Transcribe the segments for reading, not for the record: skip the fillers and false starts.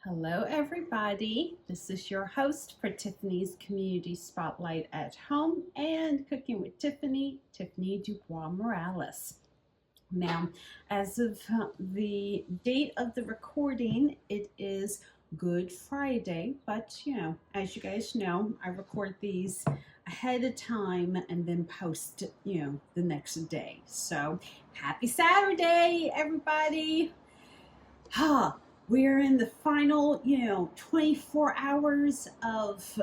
Hello everybody, this is your host for Tiffany's Community Spotlight at Home and Cooking with Tiffany, Tiffany DuBois-Morales. Now, as of the date of the recording, it is Good Friday, but as you guys know, I record these ahead of time and then post, the next day. So, happy Saturday, everybody! We're in the final, 24 hours of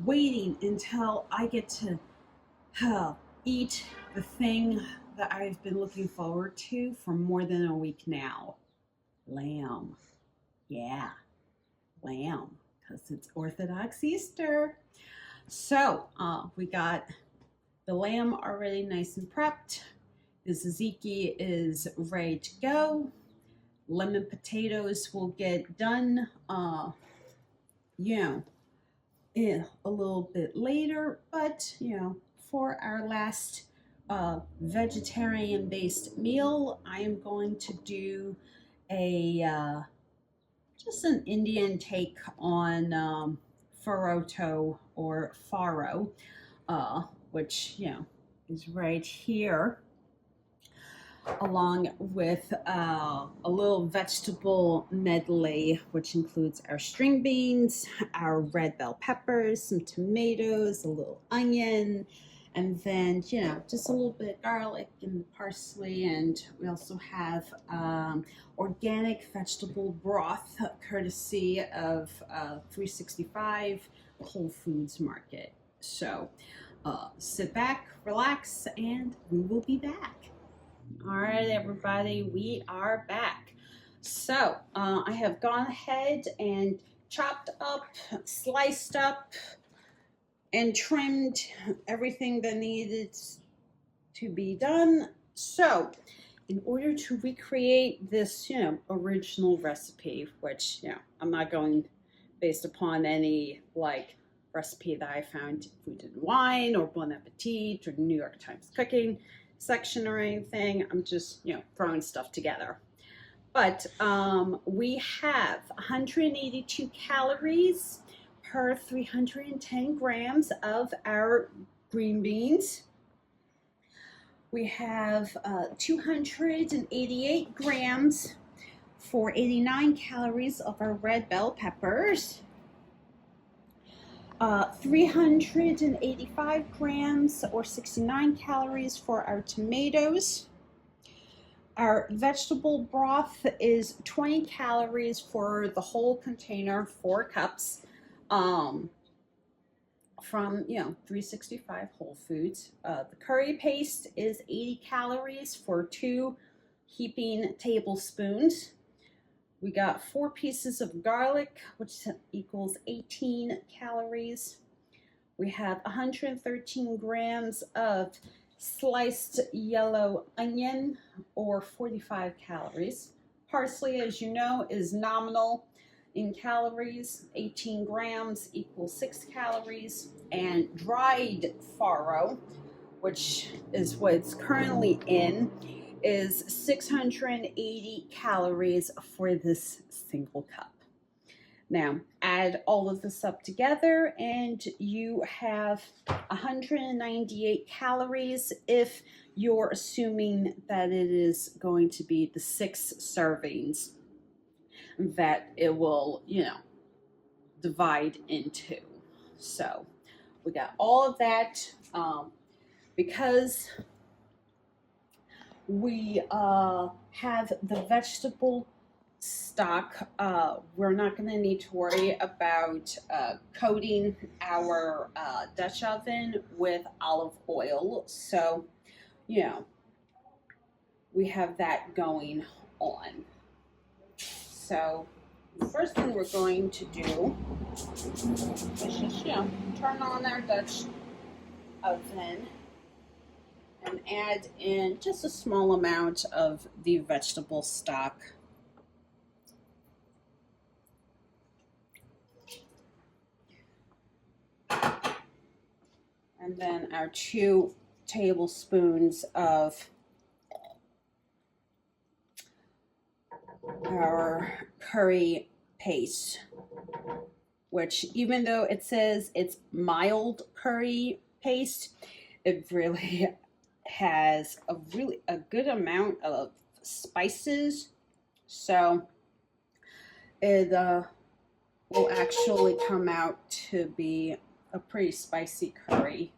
waiting until I get to eat the thing that I've been looking forward to for more than a week now. Lamb. Yeah, lamb, because it's Orthodox Easter. So we got the lamb already nice and prepped. The tzatziki is ready to go. Lemon potatoes will get done, in a little bit later, but, for our last vegetarian-based meal, I am going to do just an Indian take on farro or farro, which, is right here, along with a little vegetable medley, which includes our string beans, our red bell peppers, some tomatoes, a little onion, and then, just a little bit of garlic and parsley. And we also have organic vegetable broth, courtesy of 365 Whole Foods Market. So sit back, relax, and we will be back. All right, everybody, we are back. So I have gone ahead and chopped up, sliced up, and trimmed everything that needed to be done. So in order to recreate this, original recipe, which, I'm not going based upon any recipe that I found Food and Wine or Bon Appetit or New York Times Cooking section or anything. I'm just, throwing stuff together. But we have 182 calories per 310 grams of our green beans. We have 288 grams for 89 calories of our red bell peppers. 385 grams or 69 calories for our tomatoes. Our vegetable broth is 20 calories for the whole container, 4 cups, from 365 Whole Foods. The curry paste is 80 calories for 2 heaping tablespoons. We got 4 pieces of garlic, which equals 18 calories. We have 113 grams of sliced yellow onion, or 45 calories. Parsley, as you know, is nominal in calories. 18 grams equals 6 calories. And dried farro, which is what it's currently in, is 680 calories for this single cup. Now, add all of this up together and you have 198 calories if you're assuming that it is going to be the 6 servings that it will, divide into. So we got all of that. Because we have the vegetable stock, we're not going to need to worry about coating our Dutch oven with olive oil. So, we have that going on. So, the first thing we're going to do is just, turn on our Dutch oven and add in just a small amount of the vegetable stock. And then our 2 tablespoons of our curry paste, which even though it says it's mild curry paste, it really has a good amount of spices, so it will actually come out to be a pretty spicy curry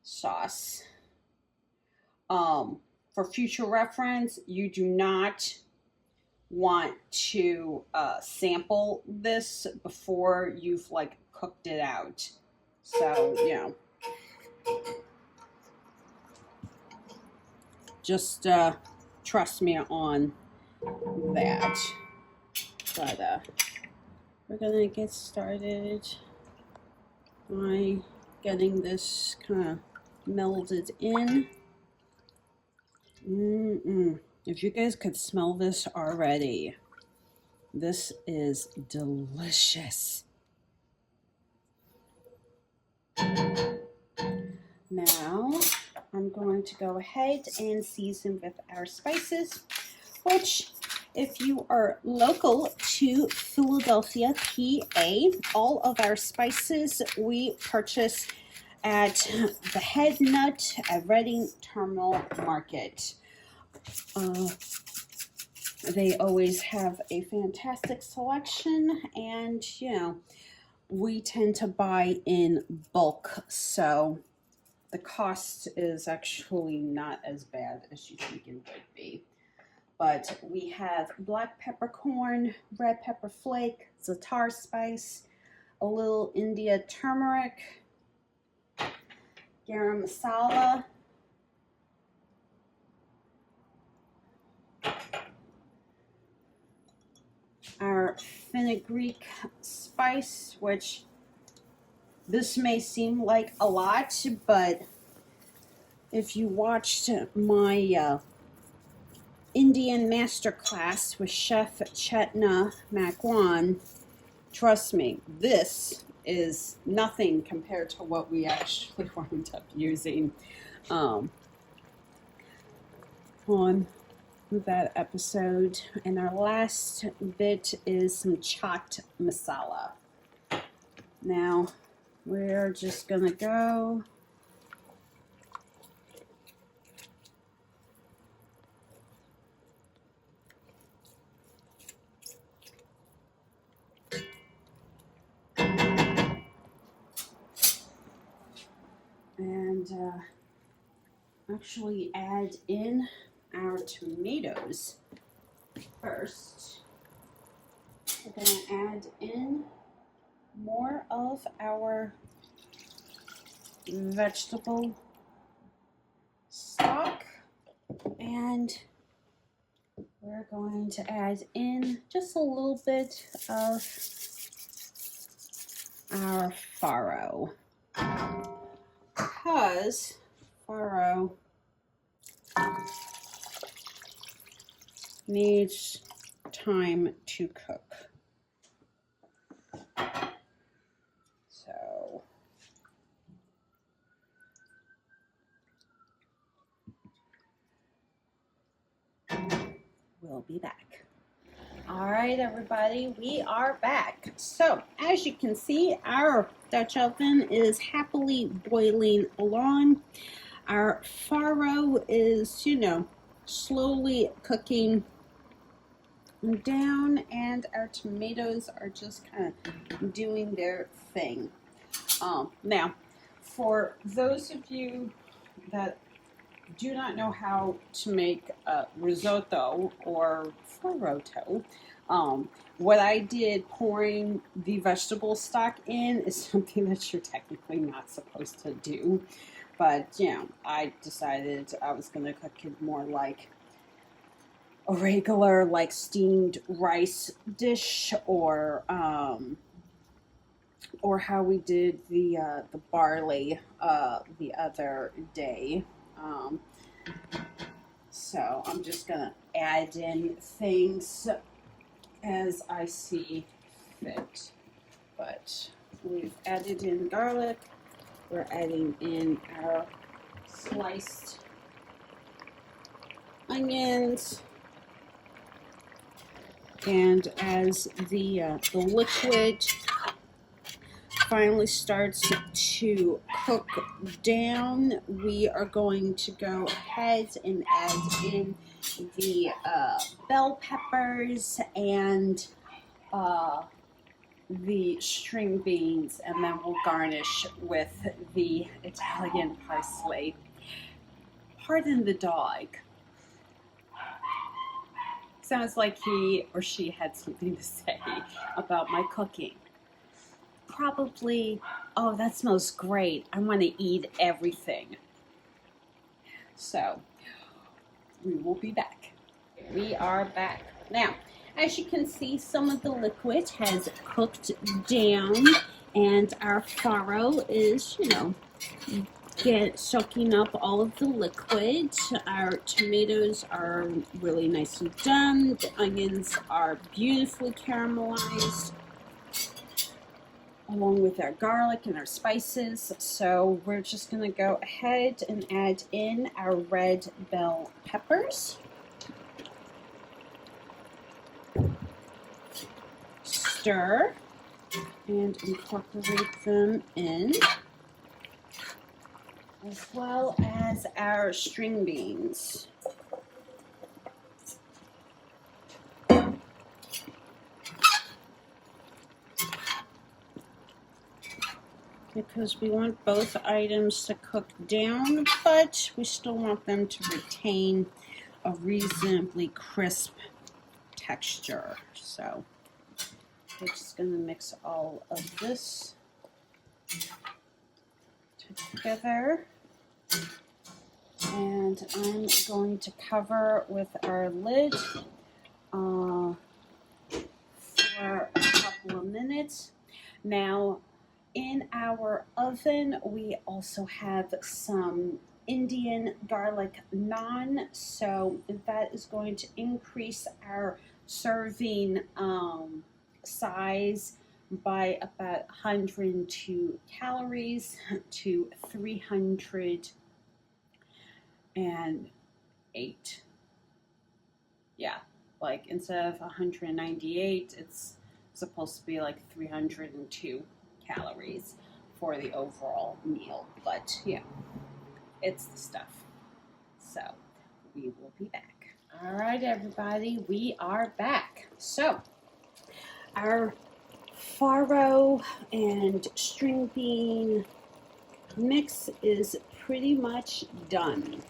sauce. For future reference, you do not want to sample this before you've like cooked it out. So, you know, just trust me on that. But we're gonna get started by getting this kind of melded in. If you guys could smell this already, this is delicious. Now, I'm going to go ahead and season with our spices, which, if you are local to Philadelphia, PA, all of our spices we purchase at the Head Nut at Reading Terminal Market. They always have a fantastic selection, and you know, we tend to buy in bulk, so the cost is actually not as bad as you think it would be. But we have black peppercorn, red pepper flake, za'atar spice, a little India turmeric, garam masala, our fenugreek spice, which this may seem like a lot, but if you watched my Indian masterclass with Chef Chetna Magwan, trust me, this is nothing compared to what we actually wound up using on that episode. And our last bit is some chaat masala. Now we're just gonna go and actually add in our tomatoes first. We're going to add in more of our vegetable stock, and we're going to add in just a little bit of our farro, because farro needs time to cook. So we'll be back. All right, everybody, we are back. So as you can see, our Dutch oven is happily boiling along. Our farro is, you know, slowly cooking down, and our tomatoes are just kind of doing their thing. Now, for those of you that do not know how to make risotto or farro, what I did pouring the vegetable stock in is something that you're technically not supposed to do. But, you know, I decided I was going to cook it more like a regular, like, steamed rice dish, or how we did the barley the other day. So I'm just going to add in things as I see fit. But we've added in garlic. We're adding in our sliced onions. And as the liquid finally starts to cook down, we are going to go ahead and add in the bell peppers and the string beans, and then we'll garnish with the Italian parsley. Pardon the dog. Sounds like he or she had something to say about my cooking. Probably, oh, that smells great. I want to eat everything. So, we will be back. We are back. Now, as you can see, some of the liquid has cooked down, and our farro is, soaking up all of the liquid. Our tomatoes are really nicely done. The onions are beautifully caramelized, along with our garlic and our spices. So we're just going to go ahead and add in our red bell peppers. Stir and incorporate them in, as well as our string beans. Because we want both items to cook down, but we still want them to retain a reasonably crisp texture. So we're just going to mix all of this together. And I'm going to cover with our lid for a couple of minutes. Now, in our oven, we also have some Indian garlic naan, so that is going to increase our serving size by about 102 calories to 308. Yeah, like instead of 198, it's supposed to be like 302 calories for the overall meal. But yeah, it's the stuff. So we will be back. All right, everybody, we are back. So our farro and string bean mix is pretty much done.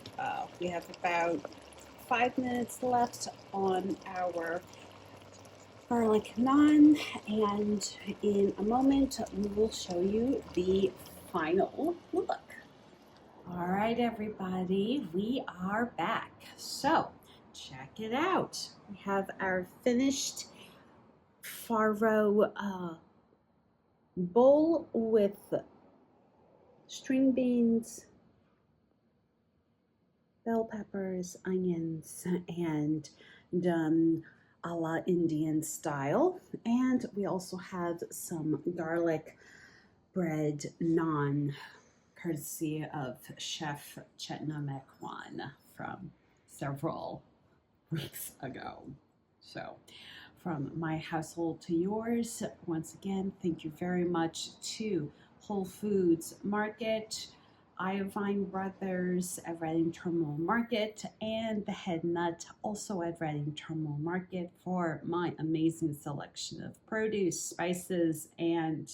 We have about 5 minutes left on our garlic naan, and in a moment we will show you the final look. All right, everybody, we are back. So check it out. We have our finished farro bowl with string beans, bell peppers, onions, and done a la Indian style. And we also have some garlic bread naan, courtesy of Chef Chetna Mekwan from several weeks ago. So from my household to yours, once again, thank you very much to Whole Foods Market, Iovine Brothers at Reading Terminal Market, and the Head Nut, also at Reading Terminal Market, for my amazing selection of produce, spices, and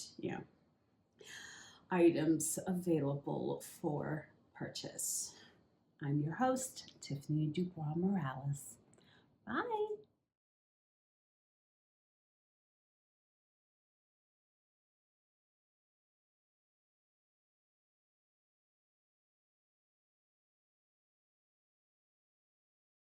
items available for purchase. I'm your host, Tiffany DuBois-Morales. Bye.